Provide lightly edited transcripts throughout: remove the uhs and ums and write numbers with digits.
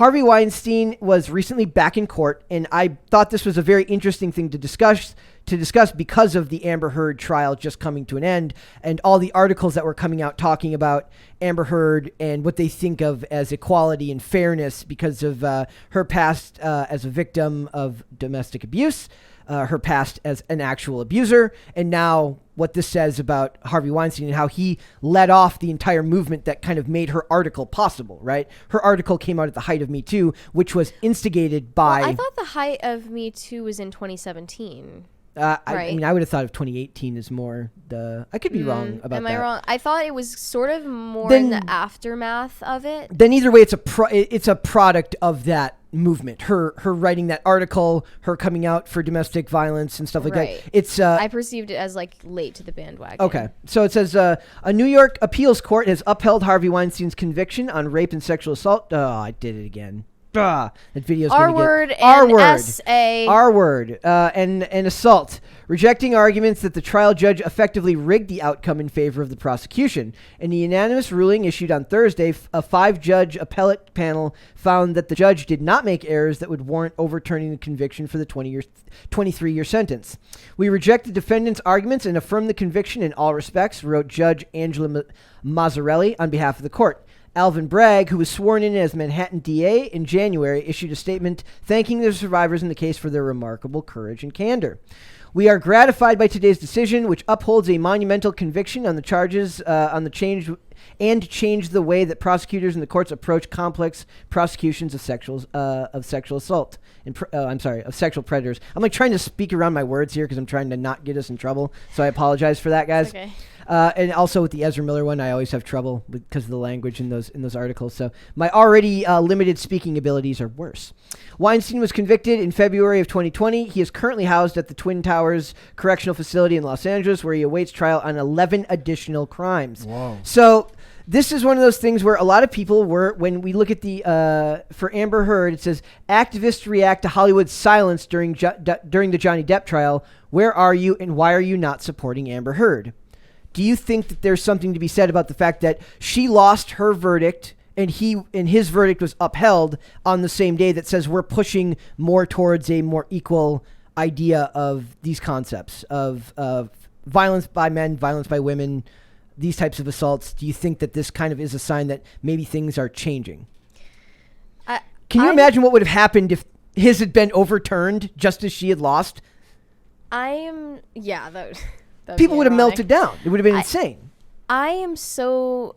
Harvey Weinstein was recently back in court, and I thought this was a very interesting thing to discuss because of the Amber Heard trial just coming to an end and all the articles that were coming out talking about Amber Heard and what they think of as equality and fairness because of her past as a victim of domestic abuse, her past as an actual abuser, and now what this says about Harvey Weinstein and how he led off the entire movement that kind of made her article possible, right? Her article came out at the height of Me Too, which was instigated by... Well, I thought the height of Me Too was in 2017. I mean, I would have thought of 2018 as more the... I could be wrong about that. Am I wrong? I thought it was sort of more in the aftermath of it. Then either way, it's a product of that movement. Her writing that article, her coming out for domestic violence and stuff like that. It's I perceived it as like late to the bandwagon. Okay. So it says a New York appeals court has upheld Harvey Weinstein's conviction on rape and sexual assault. Oh, I did it again. That video's R word and S-A. R word and assault, rejecting arguments that the trial judge effectively rigged the outcome in favor of the prosecution. In the unanimous ruling issued on Thursday, a 5-judge appellate panel found that the judge did not make errors that would warrant overturning the conviction for the 23-year sentence. We reject the defendant's arguments and affirm the conviction in all respects, wrote Judge Angela Mazzarelli on behalf of the court. Alvin Bragg, who was sworn in as Manhattan DA in January, issued a statement thanking the survivors in the case for their remarkable courage and candor. We are gratified by today's decision, which upholds a monumental conviction on the charges change the way that prosecutors and the courts approach complex prosecutions of sexual assault and of sexual predators. I'm like trying to speak around my words here because I'm trying to not get us in trouble. So I apologize for that, guys. Okay. And also with the Ezra Miller one, I always have trouble because of the language in those articles. So my already limited speaking abilities are worse. Weinstein was convicted in February of 2020. He is currently housed at the Twin Towers Correctional Facility in Los Angeles, where he awaits trial on 11 additional crimes. Whoa. So this is one of those things where a lot of people were, when we look at the, for Amber Heard, it says, activists react to Hollywood's silence during the Johnny Depp trial. Where are you and why are you not supporting Amber Heard? Do you think that there's something to be said about the fact that she lost her verdict and his verdict was upheld on the same day that says we're pushing more towards a more equal idea of these concepts of violence by men, violence by women, these types of assaults? Do you think that this kind of is a sign that maybe things are changing? Can you imagine what would have happened if his had been overturned just as she had lost? People would have melted down. It would have been insane. I am so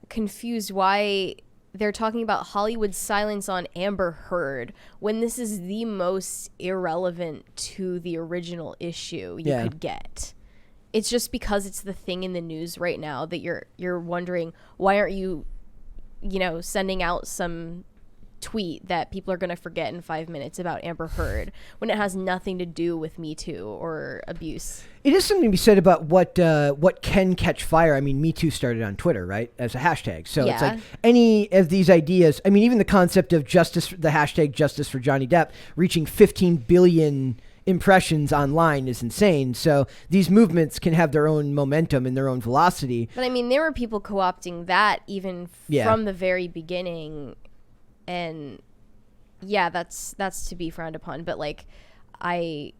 confused why they're talking about Hollywood's silence on Amber Heard when this is the most irrelevant to the original issue you could get. It's just because it's the thing in the news right now that you're wondering, why aren't you sending out some tweet that people are going to forget in 5 minutes about Amber Heard when it has nothing to do with Me Too or abuse. It is something to be said about what can catch fire. I mean, Me Too started on Twitter, right, as a hashtag. So it's like any of these ideas. I mean, even the concept of the hashtag justice for Johnny Depp reaching 15 billion impressions online is insane. So these movements can have their own momentum and their own velocity. But I mean, there were people co-opting that even from the very beginning. And that's to be frowned upon. But like, I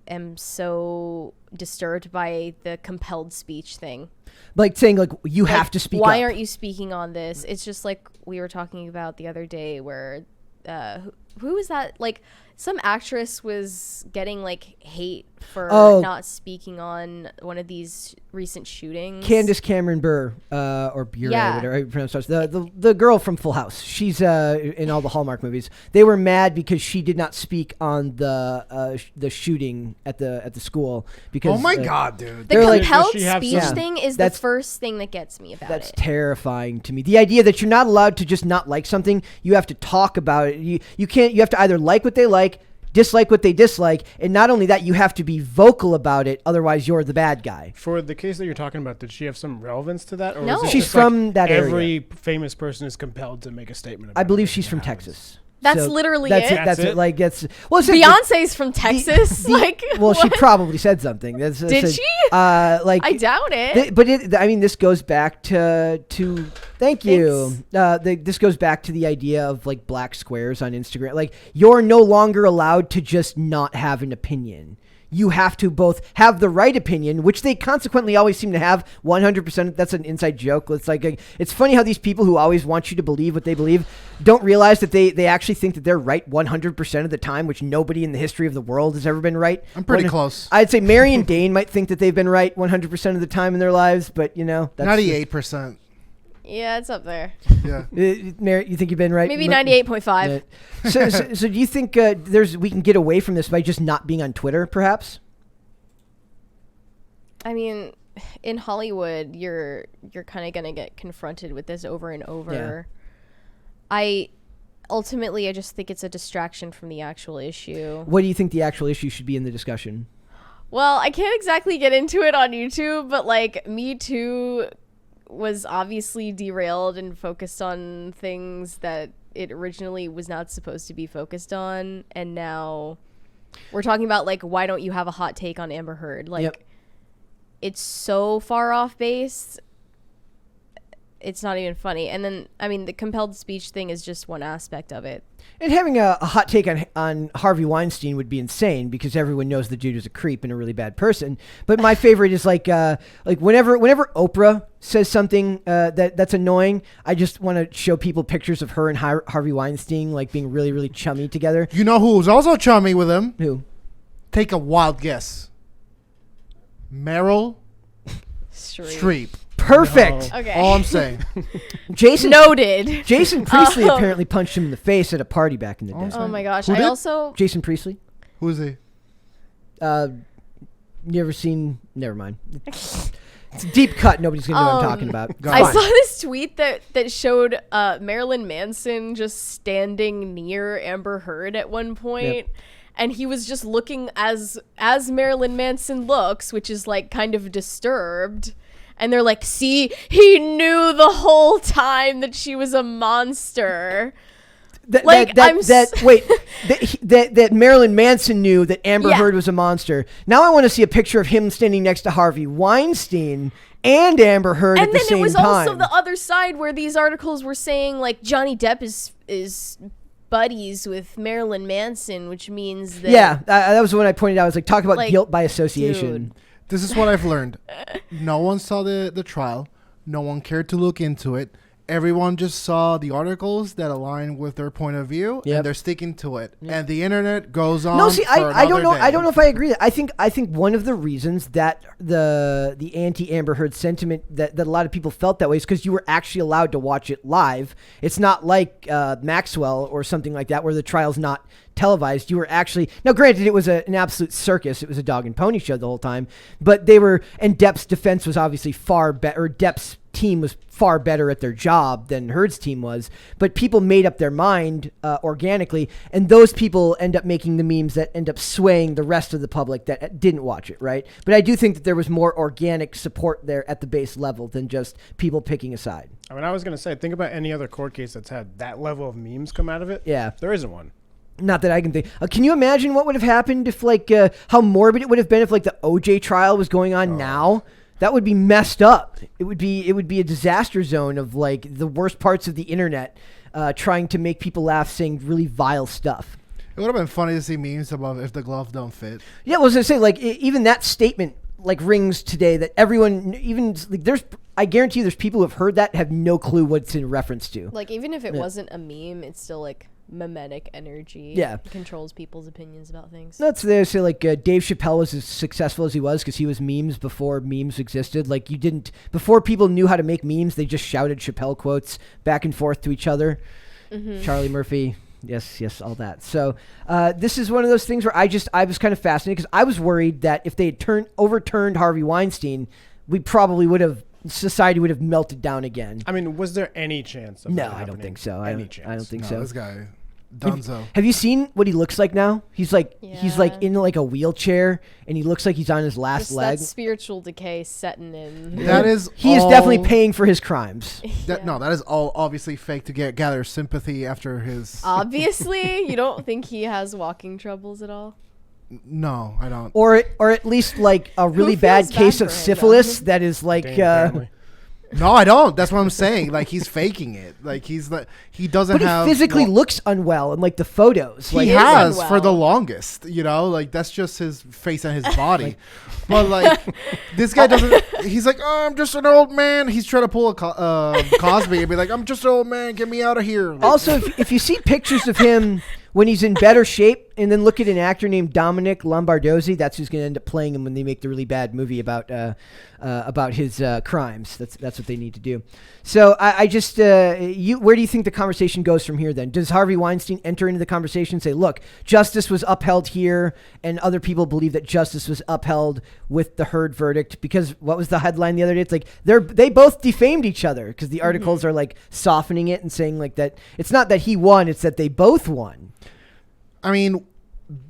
am so disturbed by the compelled speech thing. Like saying like you have to speak why up. Aren't you speaking on this? It's just like we were talking about the other day where who was that? Like some actress was getting like hate for not speaking on one of these recent shootings. Candace Cameron Bure, or Bure, whatever you pronounce it. The girl from Full House. She's in all the Hallmark movies. They were mad because she did not speak on the shooting at the school. Because oh my god, dude! The compelled speech thing is the first thing that gets me about it. That's terrifying to me. The idea that you're not allowed to just not like something. You have to talk about it. You can't. You have to either like what they like, dislike what they dislike, and not only that, you have to be vocal about it, otherwise you're the bad guy. For the case that you're talking about, did she have some relevance to that? Or no. was it she's from that area. Every famous person is compelled to make a statement about I believe she's from Texas. That's So literally that's it? That's That's it. it? Like it's well, it's Beyonce's from Texas. well, she what? probably said something. Did she? Like I doubt it. but I mean, this goes back to thank you. This goes back to the idea of like black squares on Instagram. Like you're no longer allowed to just not have an opinion. You have to both have the right opinion, which they consequently always seem to have 100%. That's an inside joke. It's like it's funny how these people who always want you to believe what they believe don't realize that they actually think that they're right 100% of the time, which nobody in the history of the world has ever been right. I'm pretty close. I'd say Mary and Dane might think that they've been right 100% of the time in their lives, but you know, that's 98%. Yeah, it's up there. Yeah. Mary, you think you've been right? Maybe 98.5. So do you think we can get away from this by just not being on Twitter, perhaps? I mean, in Hollywood, you're kind of going to get confronted with this over and over. I just think it's a distraction from the actual issue. What do you think the actual issue should be in the discussion? Well, I can't exactly get into it on YouTube, but like Me Too was obviously derailed and focused on things that it originally was not supposed to be focused on, and now we're talking about like, why don't you have a hot take on Amber Heard? Like, it's so far off base, it's not even funny. And then, I mean, the compelled speech thing is just one aspect of it. And having a hot take on Harvey Weinstein would be insane because everyone knows the dude is a creep and a really bad person. But my favorite is like whenever Oprah says something that's annoying, I just want to show people pictures of her and Harvey Weinstein like being really, really chummy together. You know who's also chummy with him? Who? Take a wild guess. Meryl Streep. Streep. Perfect. Okay. All I'm saying. Jason Noted. Jason Priestley apparently punched him in the face at a party back in the day. Oh my gosh. Who I did? also... Jason Priestley. Who is he? You ever seen? Never mind. It's a deep cut. Nobody's gonna know what I'm talking about. Go I on. saw this tweet that showed Marilyn Manson just standing near Amber Heard at one point. And he was just looking as Marilyn Manson looks, which is like kind of disturbed. And they're like, see, he knew the whole time that she was a monster. That Marilyn Manson knew that Amber Yeah. Heard was a monster. Now I want to see a picture of him standing next to Harvey Weinstein and Amber Heard And at the then same it was time. also the other side where these articles were saying like Johnny Depp is buddies with Marilyn Manson, which means that that was when I pointed out. I was like, talk about Like, guilt by association. dude. This is what I've learned. No one saw the trial. No one cared to look into it. Everyone just saw the articles that align with their point of view, Yep. and they're sticking to it. And the internet goes on. No, see, I don't know. another I don't know day. if I agree. I think one of the reasons that the anti Amber Heard sentiment that a lot of people felt that way is because you were actually allowed to watch it live. It's not like Maxwell or something like that where the trial's not televised. You were actually now. Granted, it was an absolute circus. It was a dog and pony show the whole time. But they were, and Depp's defense was obviously far better. Depp's team was far better at their job than Heard's team was, but people made up their mind organically, and those people end up making the memes that end up swaying the rest of the public that didn't watch it, right? But I do think that there was more organic support there at the base level than just people picking a side. I mean, I was gonna say, think about any other court case that's had that level of memes come out of it. Yeah. There isn't one. Not that I can think. Can you imagine what would have happened if, like, how morbid it would have been if, like, the OJ trial was going on now? That would be messed up. It would be a disaster zone of like the worst parts of the internet, trying to make people laugh, saying really vile stuff. It would have been funny to see memes about if the glove don't fit. Yeah, well, I was gonna say like even that statement like rings today that everyone even like I guarantee you there's people who have heard that have no clue what it's in reference to. like even if it wasn't a meme, it's still like mimetic energy. Yeah. It controls people's opinions about things. That's they say like Dave Chappelle was as successful as he was because he was memes before memes existed. Like you didn't before people knew how to make memes, they just shouted Chappelle quotes back and forth to each other. Charlie Murphy, yes, all that. So this is one of those things where I was kind of fascinated because I was worried that if they had overturned Harvey Weinstein, we probably society would have melted down again. I mean, was there any chance of No, that I don't happening? think so. Any I chance? don't think No, so. this guy. Dunzo. Have you seen what he looks like now? He's like Yeah. in like a wheelchair, and he looks like he's on his last Just leg. that spiritual decay setting in. That is He is all- definitely paying for his crimes. No, that is all obviously fake to gather sympathy after his. Obviously, you don't think he has walking troubles at all? No, I don't. Or at least like a really bad feels case bad of for him, syphilis though? that is like Dang, apparently. No, I don't. That's what I'm saying. Like he's faking it. Like he's like he doesn't but he have. physically well, looks unwell in like the photos. He Like, is has unwell. for the longest, like that's just his face and his body. But like this guy doesn't. He's like, oh, I'm just an old man. He's trying to pull a Cosby and be like, I'm just an old man. Get me out of here. Like, also, if you see pictures of him when he's in better shape, and then look at an actor named Dominic Lombardozzi, that's who's going to end up playing him when they make the really bad movie about his crimes. That's what they need to do. So I just where do you think the conversation goes from here? Then does Harvey Weinstein enter into the conversation and say, look, justice was upheld here, and other people believe that justice was upheld with the Heard verdict? Because what was the headline the other day? It's like they both defamed each other, because the articles are like softening it and saying like that it's not that he won, it's that they both won. I mean,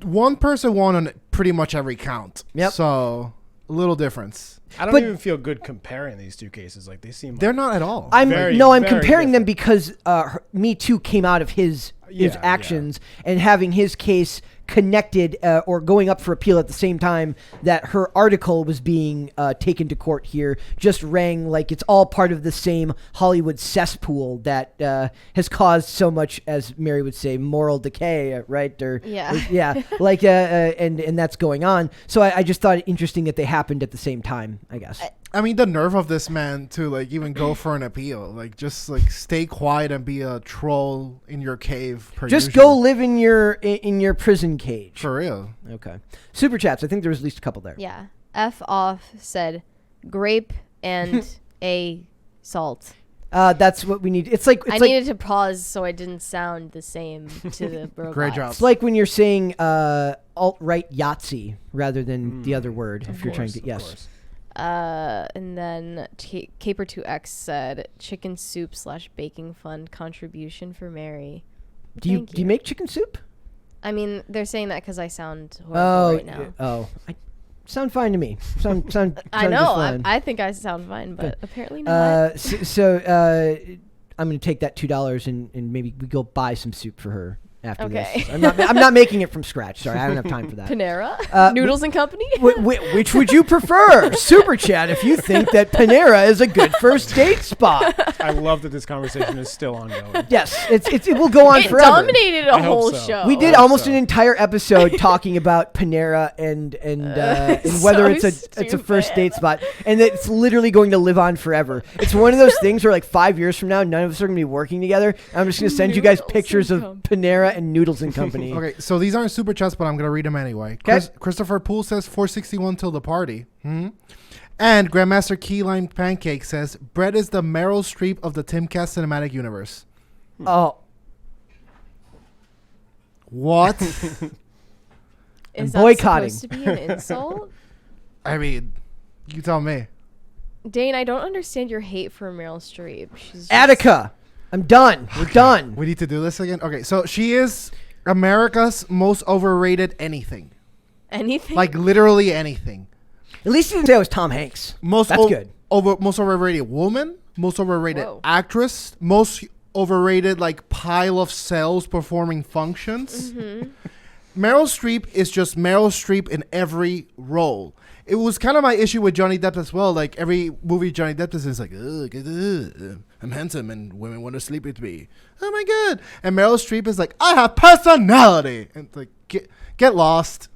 one person won on pretty much every count. Yep. So a little difference. I don't But- even feel good comparing these two cases. Like they seem. They're not at all. I'm Very, very comparing them different. because Me Too came out of his Yeah, actions, and having his case connected or going up for appeal at the same time that her article was being taken to court here just rang like it's all part of the same Hollywood cesspool that has caused so much, as Mary would say, moral decay, right? Yeah. Like and that's going on. So I just thought it interesting that they happened at the same time, I guess. I mean, the nerve of this man to like even go for an appeal, like just like stay quiet and be a troll in your cave. Just go live in your prison cage. for real. Okay. Super chats. I think there was at least a couple there. Yeah. F off said grape and a salt. That's what we need. It's like I needed to pause so I didn't sound the same to the robots. Great job. it's like when you're saying alt-right Yahtzee rather than the other word. If you're trying to yes. And then Caper2X said chicken soup / baking fund contribution for Mary. Do you Thank make chicken soup? I mean, they're saying that because I sound horrible right now. I sound fine to me. Sound I just know. fine. I think I sound fine, but apparently not. So I'm gonna take that $2 and maybe we go buy some soup for her after Okay. this. I'm not making it from scratch. Sorry, I don't have time for that. Panera? Noodles and Company? Which would you prefer? Super chat if you think that Panera is a good first date spot. I love that this conversation is still ongoing. Yes, it will go on It forever. dominated a I hope whole so. show. We did Oh, almost so. an entire episode talking about Panera and whether So it's a first date spot, and it's literally going to live on forever. It's one of those things where like 5 years from now, none of us are going to be working together. I'm just going to send you guys Noodles pictures of and Panera and Noodles and Company. Okay, so these aren't super chats, but I'm gonna read them anyway. 'Kay. Christopher Poole says 461 till the party. And Grandmaster Keyline Pancake says Brett is the Meryl Streep of the Timcast cinematic universe. Oh, What? Is boycotting. that supposed to be an insult? I mean, you tell me. Dane, I don't understand your hate for Meryl Streep. She's just, Attica, I'm done. We're done. We need to do this again. Okay, so she is America's most overrated anything. anything. Like literally anything. At least you didn't say it was Tom Hanks. Most That's good. Most overrated woman, most overrated Whoa. actress, most overrated like pile of cells performing functions. Meryl Streep is just Meryl Streep in every role. It was kind of my issue with Johnny Depp as well. Like every movie Johnny Depp is like, I'm handsome and women want to sleep with me. Oh my god! And Meryl Streep is like, I have personality, and it's like get lost.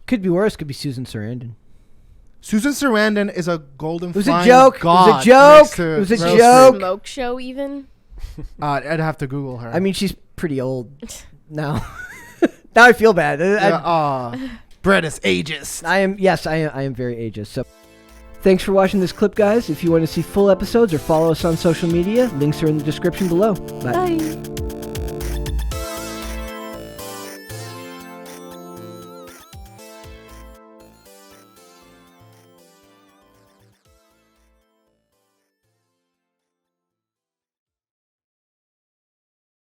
Could be worse. Could be Susan Sarandon. Susan Sarandon is a golden. It was a flying joke. It was a god joke. next to It was a Meryl joke. Streep. Smoke show even? I'd have to Google her. I mean, she's pretty old now. Now I feel bad. Brett is ageist. I am very ageist. So thanks for watching this clip, guys. If you want to see full episodes or follow us on social media, links are in the description below. Bye. Bye.